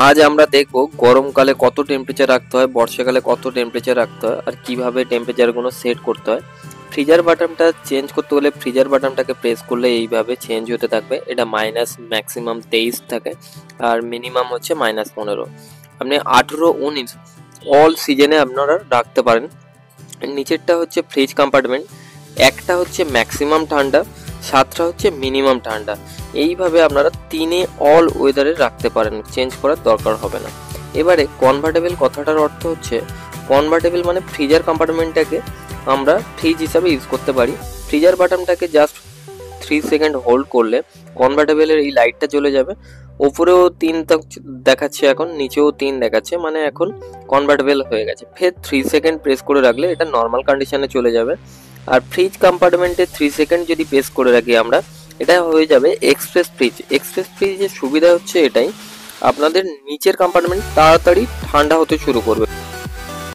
আজ আমরা দেখব গরমকালে কত টেম্পারেচার রাখতে হয়, বর্ষাকালে কত টেম্পারেচার রাখতে হয়, আর কিভাবে টেম্পারেচারগুলো সেট করতে হয়। ফ্রিজার বাটনটা চেঞ্জ করতে হলে ফ্রিজার বাটনটাকে প্রেস করলে এইভাবে চেঞ্জ হতে থাকবে। এটা ম্যাক্সিমাম 23 থাকে আর মিনিমাম হচ্ছে -15। আপনি 18-19 অল সিজনে আপনারা রাখতে পারেন। নিচেরটা হচ্ছে ফ্রিজ কম্পার্টমেন্ট, একটা হচ্ছে ম্যাক্সিমাম ঠান্ডা, 7টা হচ্ছে মিনিমাম ঠান্ডা। এইভাবে আপনারা তিনে অল ওয়েদারে রাখতে পারেন, চেঞ্জ করার দরকার হবে না। এবারে কনভার্টেবল কথাটার অর্থ হচ্ছে, কনভার্টেবল মানে ফ্রিজার কম্পার্টমেন্টটাকে আমরা ফ্রিজ হিসাবে ইউজ করতে পারি। ফ্রিজার বাটনটাকে জাস্ট 3 সেকেন্ড হোল্ড করলে কনভার্টেবলের এই লাইটটা চলে যাবে। ওপরেও 3 দেখাচ্ছে, এখন নিচেও 3 দেখাচ্ছে, মানে এখন কনভার্টেবল হয়ে গেছে। ফের 3 সেকেন্ড প্রেস করে রাখলে এটা নর্মাল কন্ডিশনে চলে যাবে। আর ফ্রিজ কম্পার্টমেন্টে 3 সেকেন্ড যদি প্রেস করে রাখি আমরা, এটা হয়ে যাবে এক্সপ্রেস ফ্রিজ। এক্সপ্রেস ফ্রিজের সুবিধা হচ্ছে এটাই, আপনাদের নিচের কম্পার্টমেন্ট তাড়াতাড়ি ঠান্ডা হতে শুরু করবে।